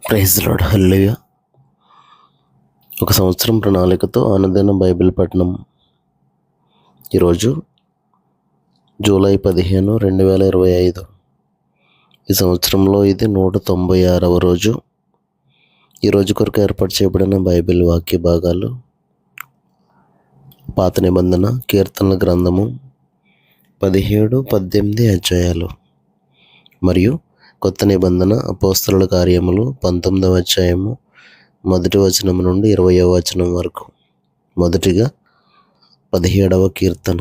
Praise lord. హల్లెలూయా. ఒక సంవత్సరం ప్రణాళికతో అనుదిన బైబిల్ పఠనం. ఈరోజు జూలై 15, 2025. ఈ సంవత్సరంలో ఇది 196వ రోజు. ఈరోజు కొరకు ఏర్పాటు చేయబడిన బైబిల్ వాక్య భాగాలు: పాత నిబంధన కీర్తనల గ్రంథము 17, 18 అధ్యాయాలు, మరియు కొత్త నిబంధన అపోస్తలుల కార్యములు 19వ అధ్యాయము 1వ వచనం నుండి 20వ వచనం వరకు. మొదటిగా 17వ కీర్తన.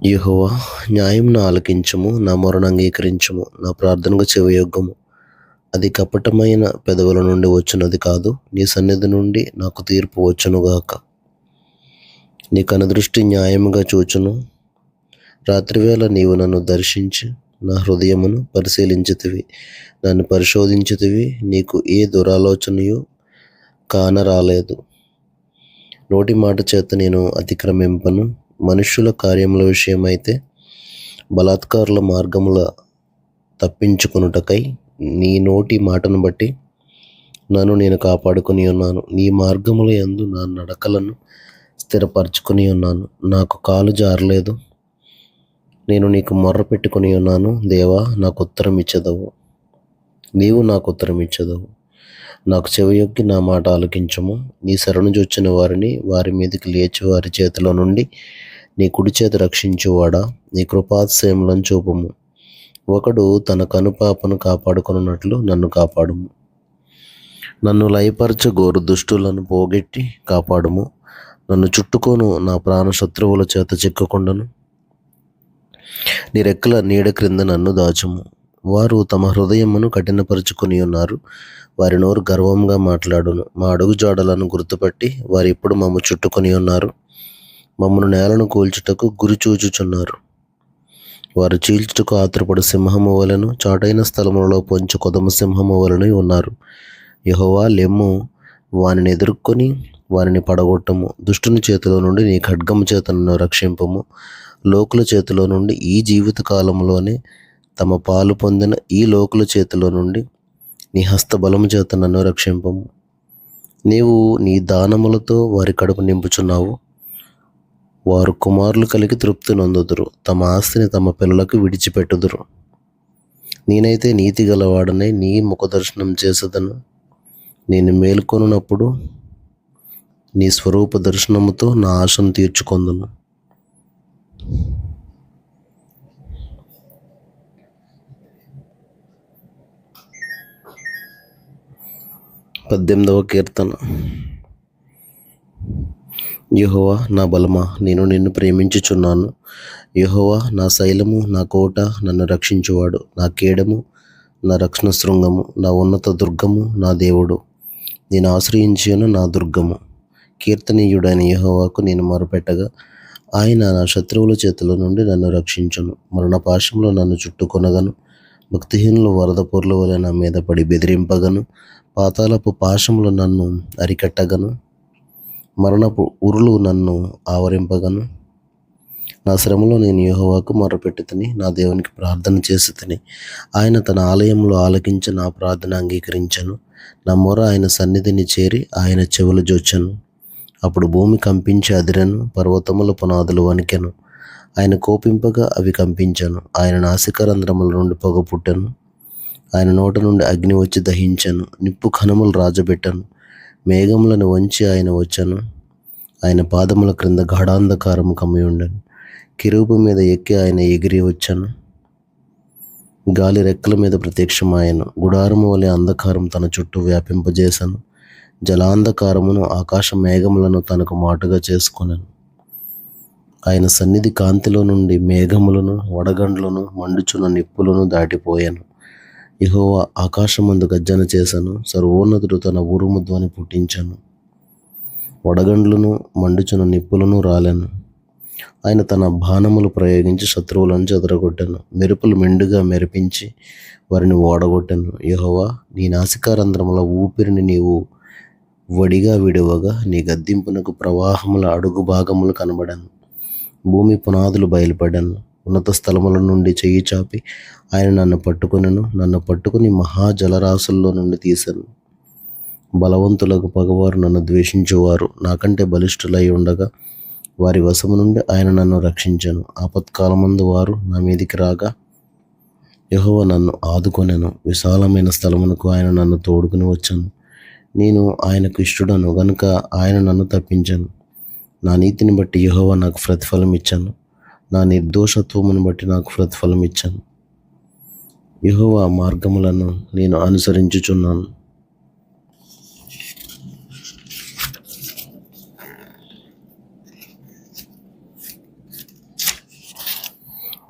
యెహోవా, న్యాయమును ఆలకించుము, నా మొరను అంగీకరించుము, నా ప్రార్థనకు చెవియొగ్గుము. అది కపటమైన పెదవుల నుండి వచ్చినది కాదు, నీ సన్నిధి నుండి నాకు తీర్పు వచ్చునుగాక. నీ కనుదృష్టి న్యాయముగా చూచును. రాత్రివేళ నీవు నన్ను దర్శించి నా హృదయమును పరిశీలించితివి, నన్ను పరిశోధించితివి. నీకు ఏ దురాలోచనయు కానరాలేదు. నోటి మాట చేత నేను అతిక్రమింపను. మనుష్యుల కార్యముల విషయమైతే బలాత్కారుల మార్గముల తప్పించుకొనుటకై నీ నోటి మాటను బట్టి నన్ను నేను కాపాడుకుని ఉన్నాను. నీ మార్గముల యందు నా నడకలను స్థిరపరచుకుని ఉన్నాను. నాకు కాలు జారలేదు. నేను నీకు మొర్ర పెట్టుకుని ఉన్నాను. దేవా, నాకు ఉత్తరం ఇచ్చెదవు. నీవు నాకు ఉత్తరం ఇచ్చెదవు. నాకు చెవియొగ్గి నా మాట ఆలకించుము. నీ శరణు జొచ్చిన వారిని వారి మీదకి లేచి వారి చేతిలో నుండి నీ కుడి చేతి రక్షించువాడా, నీ కృపాతిశయములను చూపుము. ఒకడు తన కనుపాపను కాపాడుకొనున్నట్లు నన్ను కాపాడుము. నన్ను లయపరచగోరు దుష్టులను పోగొట్టి కాపాడుము. నన్ను చుట్టుకోను నా ప్రాణ శత్రువుల చేత చిక్కకుండాను. నీ రెక్కల నీడ క్రింద నన్ను దాచుము. వారు తమ హృదయమును కఠినపరుచుకుని ఉన్నారు. వారి నోరు గర్వంగా మాట్లాడును. మా అడుగు జాడలను గుర్తుపట్టి వారు ఇప్పుడు మమ్ము చుట్టుకొని ఉన్నారు. మమ్మను నేలను కూల్చుటకు గురి చూచుచున్నారు. వారు చీల్చుటకు ఆతురపడు సింహము వలెను, చాటైన స్థలములలో పొంచు కొదమ సింహము వలెను ఉన్నారు. యెహోవా, లెమ్ము, వానిని ఎదుర్కొని వారిని పడగొట్టము. దుష్టుని చేతిలో నుండి నీ ఖడ్గము చేత నన్ను రక్షింపము. లోకుల చేతిలో నుండి, ఈ జీవిత కాలంలోనే తమ పాలు పొందిన ఈ లోకుల చేతిలో నుండి నీ హస్తబలము చేత నన్ను రక్షింపము. నీవు నీ దానములతో వారి కడుపు నింపుచున్నావు. వారు కుమారులు కలిగి తృప్తి నొందుదురు. తమ ఆస్తిని తమ పిల్లలకు విడిచిపెట్టుదురు. నేనైతే నీతి గలవాడనై నీ ముఖదర్శనం చేసేదను. నేను మేల్కొనున్నప్పుడు నీ స్వరూప దర్శనముతో నా ఆశను తీర్చుకొందును. 18వ కీర్తన. యెహోవా, నా బలమా, నేను నిన్ను ప్రేమించుచున్నాను. యెహోవా నా శైలము, నా కోట, నన్ను రక్షించువాడు, నా కేడము, నా రక్షణ శృంగము, నా ఉన్నత దుర్గము, నా దేవుడు, నేను ఆశ్రయించిన నా దుర్గము. కీర్తనీయుడైన యెహోవాకు నేను మొరపెట్టగా ఆయన నా శత్రువుల చేతుల నుండి నన్ను రక్షించును. మరణపాశంలో నన్ను చుట్టుకొనగను. భక్తిహీనులు వరద పొర్ల వలె నా మీద పడి బెదిరింపగను. పాతాళపు పాశములు నన్ను అరికట్టగను. మరణపు ఉరులు నన్ను ఆవరింపగను. నా శ్రమలో నేను యెహోవాకు మొరపెట్టుతిని, నా దేవునికి ప్రార్థన చేసితిని. ఆయన తన ఆలయంలో ఆలకించి నా ప్రార్థన అంగీకరించెను. నా మొర ఆయన సన్నిధిని చేరి ఆయన చెవులు జోచెను. అప్పుడు భూమి కంపించి అదిరెను, పర్వతముల పునాదులు వణికెను. ఆయన కోపింపగా అవి కంపించెను. ఆయన నాసికారంధ్రముల నుండి పొగ పుట్టెను. ఆయన నోట నుండి అగ్ని వచ్చి దహించెను. నిప్పు కణములు రాజబెట్టెను. మేఘములను వంచి ఆయన వచ్చెను. ఆయన పాదముల క్రింద గాఢాంధకారము కమ్మి ఉండెను. కెరూబు మీద ఎక్కి ఆయన ఎగిరి వచ్చెను. గాలి రెక్కల మీద ప్రత్యక్షమాయెను. గుడారము వలె అంధకారం తన చుట్టూ వ్యాపింపజేసెను. జలాంధకారమును ఆకాశ మేఘములను తనకు మాటుగా చేసుకొనెను. ఆయన సన్నిధి కాంతిలో నుండి మేఘములను, వడగండ్లను, మండుచున్న నిప్పులను దాటిపోయాను. యెహోవా ఆకాశమందు గర్జన చేశాను. సర్వోన్నతుడు తన ఉరుము ధ్వని పుట్టించాను. వడగండ్లను, మండుచున్న నిప్పులను రాలెను. ఆయన తన బాణములు ప్రయోగించి శత్రువులను చెదరగొట్టెను. మెరుపులు మెండుగా మెరిపించి వారిని ఓడగొట్టెను. యెహోవా, నీ నాసికారంధ్రముల ఊపిరిని నీవు వడిగా విడువగా నీ గద్దింపునకు ప్రవాహముల అడుగు భాగములు కనబడను. భూమి పునాదులు బయలుపడెను. ఉన్నత స్థలముల నుండి చెయ్యి చాపి ఆయన నన్ను పట్టుకుని మహాజలరాశుల్లో నుండి తీశాను. బలవంతులకు పగవారు నన్ను ద్వేషించువారు నాకంటే బలిష్ఠులై ఉండగా వారి వశము నుండి ఆయన నన్ను రక్షించాను. ఆపత్కాలమందు వారు నా మీదికి రాగా యెహోవా నన్ను ఆదుకొనెను. విశాలమైన స్థలమునకు ఆయన నన్ను తోడుకుని వచ్చాను. నేను ఆయనకు ఇష్టడను గనుక ఆయన నన్ను తప్పించాను. నా నీతిని బట్టి యెహోవా నాకు ప్రతిఫలం ఇచ్చాను. నా నిర్దోషత్వమును బట్టి నాకు ప్రతిఫలం ఇచ్చాను. యెహోవా మార్గములను నేను అనుసరించుచున్నాను.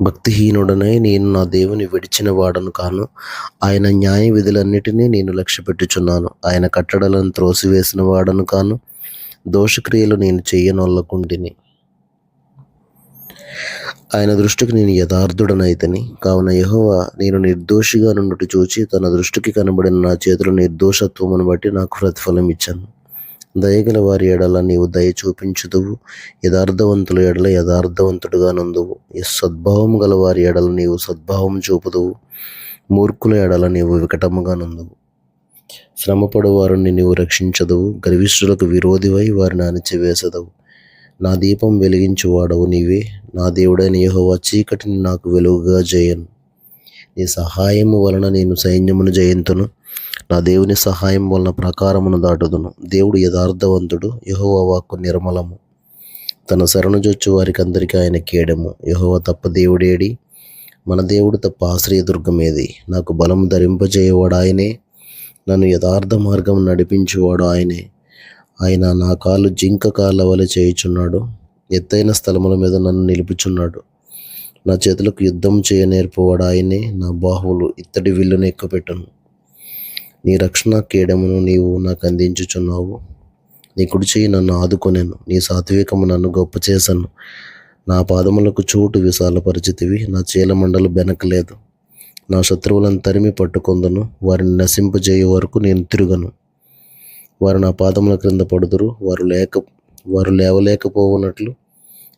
భక్తిహీనుడనై నేను నా దేవుని విడిచిన వాడను కాను. ఆయన న్యాయ విధులన్నిటినీ నేను లక్ష్యపెట్టుచున్నాను. ఆయన కట్టడలను త్రోసివేసిన వాడను కాను. దోషక్రియలు నేను చెయ్యనొల్లకుంటిని. ఆయన దృష్టికి నేను యథార్థుడనైతని. కావున యెహోవా నేను నిర్దోషిగా నుండుట చూచి తన దృష్టికి కనబడిన నా చేతుల నిర్దోషత్వమును బట్టి నాకు ప్రతిఫలం ఇచ్చాను. దయగల వారి ఎడల నీవు దయ చూపించుదువు. యథార్థవంతుల ఎడల యథార్థవంతుడుగా నందువు. సద్భావం గల వారి ఎడల నీవు సద్భావం చూపుదువు. మూర్ఖుల ఎడల నీవు వికటముగా నందువు. శ్రమపడు వారిని నీవు రక్షించదువు. గర్విష్ఠులకు విరోధివై వారిని అణిచివేసెదవు. నా దీపం వెలిగించువాడవు నీవే. నా దేవుడైన యెహోవా చీకటిని నాకు వెలుగుగా చేయను. నీ సహాయము వలన నేను సైన్యమును జయింతును. నా దేవుని సహాయం వలన ప్రాకారమును దాటుదును. దేవుడు యథార్థవంతుడు. యెహోవా వాక్కు నిర్మలము. తన శరణుజొచ్చు వారికి అందరికీ ఆయన కేడము. యెహోవా తప్ప దేవుడేడి? మన దేవుడు తప్ప ఆశ్రయదుర్గమేది? నాకు బలము ధరింపజేయవాడు ఆయనే. నన్ను యథార్థ మార్గం నడిపించువాడు ఆయనే. ఆయన నా కాలు జింక కాళ్ళ వలె చేయుచున్నాడు. ఎత్తైన స్థలముల మీద నన్ను నిలుపుచున్నాడు. నా చేతులకు యుద్ధం చేయ నేర్పువాడు ఆయనే. నా బాహువులు ఇత్తడి విల్లును ఎక్కుపెట్టును. నీ రక్షణ కేడమును నీవు నాకు అందించుచున్నావు. నీ కుడి చెయ్యి నన్ను ఆదుకొనెను. నీ సాత్వికము నన్ను గొప్ప చేశాను. నా పాదములకు చోటు విశాలపరిచితివి. నా చీలమండలు బెనకలేదు. నా శత్రువులను తరిమి పట్టుకొందును. వారిని నశింపజేయు వరకు నేను తిరుగను. వారు నా పాదముల క్రింద పడుదురు. వారు లేవలేకపోవునట్లు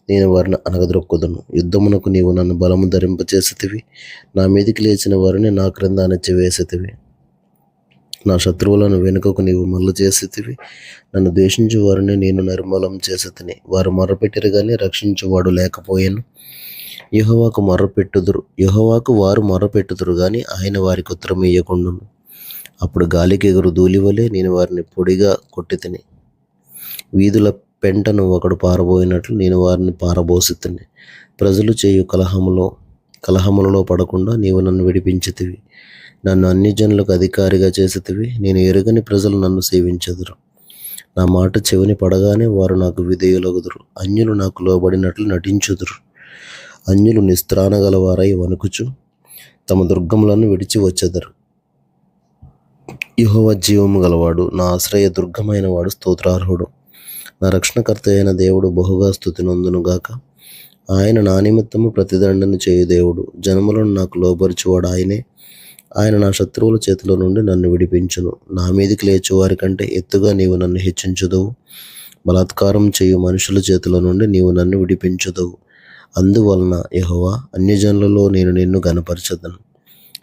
నేను వారిని అనగద్రొక్కుదును. యుద్ధమునకు నీవు నన్ను బలము ధరింపచేసితివి. నా మీదికి లేచిన వారిని నా క్రింద అణచివేసితివి. నా శత్రువులను వెనుకకు నీవు మల్లు చేసితివి. నన్ను ద్వేషించు వారిని నేను నిర్మూలం చేసితిని. వారు మొర్రపెట్టిరు గాని రక్షించువాడు లేకపోయాను. యెహోవాకు వారు మొర్రపెట్టుదురు గాని ఆయన వారికి ఉత్తరం ఇయ్యకుండును. అప్పుడు గాలికి ఎగురు ధూళివలే నేను వారిని పొడిగా కొట్టితిని. వీధుల పెంటను ఒకడు పారబోయినట్లు నేను వారిని పారబోసితిని. ప్రజలు చేయు కలహములలో పడకుండా నీవు నన్ను విడిపించితివి. నన్ను అన్ని జనులకు అధికారిగా చేసితివి. నేను ఎరుగని ప్రజలు నన్ను సేవించెదరు. నా మాట చెవిని పడగానే వారు నాకు విధేయులగుదురు. అన్యులు నాకు లోబడినట్లు నటించుదురు. అన్యులు నిస్త్రాణగలవారై వణుకుచు తమ దుర్గములను విడిచి వచ్చెదరు. యెహోవా జీవము గలవాడు. నా ఆశ్రయ దుర్గమైన వాడు స్తోత్రార్హుడు. నా రక్షణకర్త అయిన దేవుడు బహుగా స్తుతి నొందునుగాక. ఆయన నా నిమిత్తము ప్రతిదండన చేయు దేవుడు. జనములను నాకు లోబరుచువాడు ఆయనే. ఆయన నా శత్రువుల చేతిలో నుండి నన్ను విడిపించును. నా మీదికి లేచు వారి కంటే ఎత్తుగా నీవు నన్ను హెచ్చించుదువు. బలాత్కారం చేయు మనుషుల చేతిలో నుండి నీవు నన్ను విడిపించుదువు. అందువలన యెహోవా అన్యజనులలో నేను నిన్ను ఘనపరచెదను.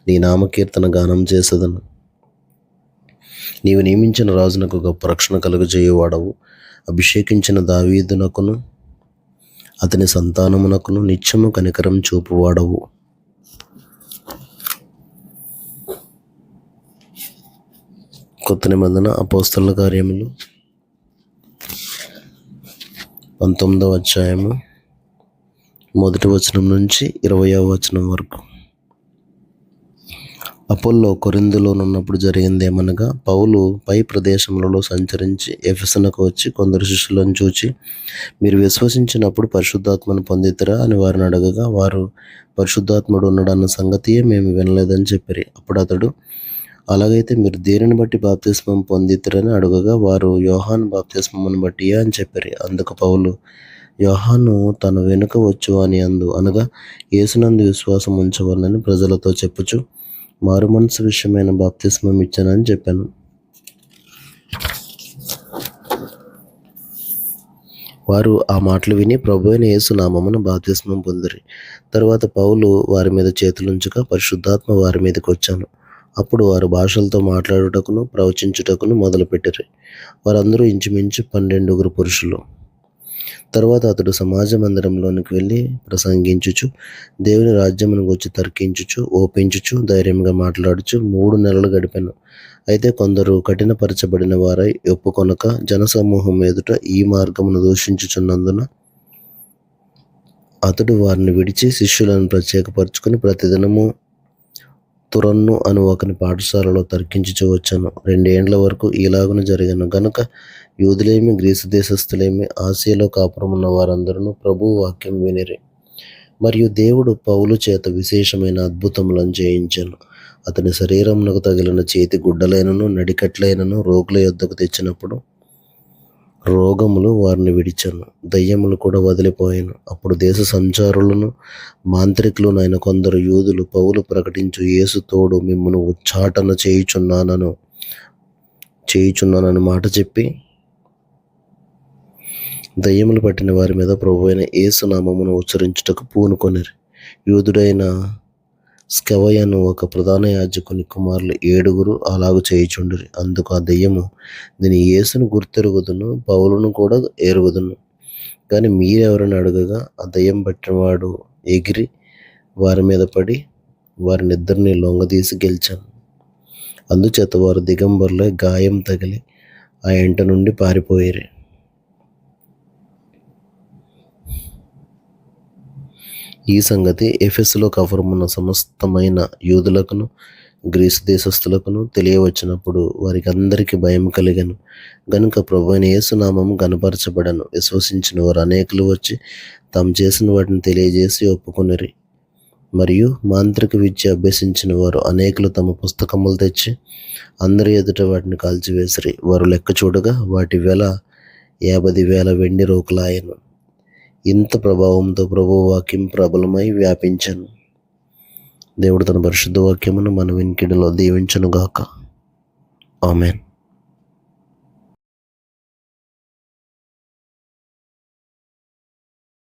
నీ నామకీర్తన గానం చేసేదను. నీవు నియమించిన రాజునకు గొప్ప రక్షణ కలుగజేయువాడవు. అభిషేకించిన దావీదునకును అతని సంతానమునకును నిత్యము కనికరం చూపువాడవు. కొత్త నిబంధన అపోస్తలుల కార్యములు 19వ అధ్యాయము 1వ వచనం నుంచి 20వ వచనం వరకు. అపోల్లో కొరింథులోనున్నప్పుడు జరిగిందేమనగా, పౌలు పై ప్రదేశములలో సంచరించి ఎఫెసునకు వచ్చి కొందరు శిష్యులను చూచి, మీరు విశ్వసించినప్పుడు పరిశుద్ధాత్మను పొందితిరా అని వారిని అడగగా, వారు పరిశుద్ధాత్ముడు ఉన్నాడన్న సంగతియే మేము వినలేదని చెప్పిరి. అప్పుడు అతడు, అలాగైతే మీరు దేనిని బట్టి బాప్తిస్మం పొందితిరని అడగగా, వారు యోహాను బాప్తిస్మమును బట్టియే అని చెప్పిరి. అందుకు పౌలు, యోహాను తన వెనుక వచ్చు అని అనగా యేసునందు విశ్వాసం ఉంచవలనని ప్రజలతో చెప్పుచు మారు మనసు విషయమైన బాప్తిస్మం ఇచ్చానని చెప్పాను. వారు ఆ మాటలు విని ప్రభువైన యేసు నామమున బాప్తిస్మం పొందిరి. తర్వాత పౌలు వారి మీద చేతులుంచగా పరిశుద్ధాత్మ వారి మీదకి వచ్చాను. అప్పుడు వారు భాషలతో మాట్లాడుటకును ప్రవచించుటకును మొదలుపెట్టిరి. వారందరూ ఇంచుమించు 12 పురుషులు. తర్వాత అతడు సమాజ మందిరంలోనికి వెళ్ళి ప్రసంగించుచు, దేవుని రాజ్యమును గూర్చి తర్కించుచు, ఓపించుచు, ధైర్యంగా మాట్లాడుచు 3 నెలలు గడిపాను. అయితే కొందరు కఠినపరచబడిన వారై ఒప్పుకొనక జనసమూహం ఎదుట ఈ మార్గమును దూషించుచున్నందున అతడు వారిని విడిచి శిష్యులను ప్రత్యేకపరచుకుని ప్రతిదినము తురన్ను అను ఒకని పాఠశాలలో తర్కించుచూ వచ్చాను. 2 ఏండ్ల వరకు ఈలాగున జరిగాను గనుక యూదులేమి గ్రీసు దేశస్థులేమి ఆసియాలో కాపురమున్న వారందరూ ప్రభువు వాక్యం వినిరి. మరియు దేవుడు పౌలు చేత విశేషమైన అద్భుతములను చేయించాను. అతని శరీరమునకు తగిలిన చేతి గుడ్డలైనను నడికట్లైనను రోగుల యొద్దకు తెచ్చినప్పుడు రోగములు వారిని విడిచాను, దయ్యములు కూడా వదిలిపోయాను. అప్పుడు దేశ సంచారులను మాంత్రికులునైన కొందరు యూదులు పౌలు ప్రకటించు యేసు తోడు మిమ్మును ఉచ్చాటన చేయుచున్నానని మాట చెప్పి దయ్యములు పట్టిన వారి మీద ప్రభువైన యేసు నామమును ఉచ్చరించుటకు పూనుకొనిరి. యూదుడైన స్కెవయను ఒక ప్రధాన యాజకుని కుమారులు 7 అలాగు చేయుచుండిరి. అందుకు ఆ దెయ్యము, దీని యేసును గుర్తెరుగుదును, పౌలును కూడా ఎరుగుదును, కానీ మీరెవరని అడగగా ఆ దెయ్యం పట్టినవాడు ఎగిరి వారి మీద పడి వారినిద్దరిని లొంగదీసి గెలిచాను. అందుచేత వారు దిగంబరులై గాయం తగిలి ఆ ఇంట నుండి పారిపోయిరి. ఈ సంగతి ఎఫెసులో కఫరమున్న సమస్తమైన యూదులకును గ్రీసు దేశస్థులకును తెలియవచ్చినప్పుడు వారికి అందరికీ భయం కలిగెను. గనుక ప్రభువైన యేసు నామము గనపరచబడెను. విశ్వసించిన వారు అనేకులు వచ్చి తాము చేసిన వాటిని తెలియజేసి ఒప్పుకొనిరి. మరియు మాంత్రిక విద్య అభ్యసించిన వారు అనేకులు తమ పుస్తకములు తెచ్చి అందరి ఎదుట వాటిని కాల్చివేసిరి. వారు లెక్క చూడగా వాటి వెల 50,000 వెండి రోకలాయెను. ఇంత ప్రభావంతో ప్రభువు వాక్యం ప్రబలమై వ్యాపించెను. దేవుడు తన పరిశుద్ధ వాక్యమును మన వినికిడిలో దీవించునుగాక. ఆమేన్.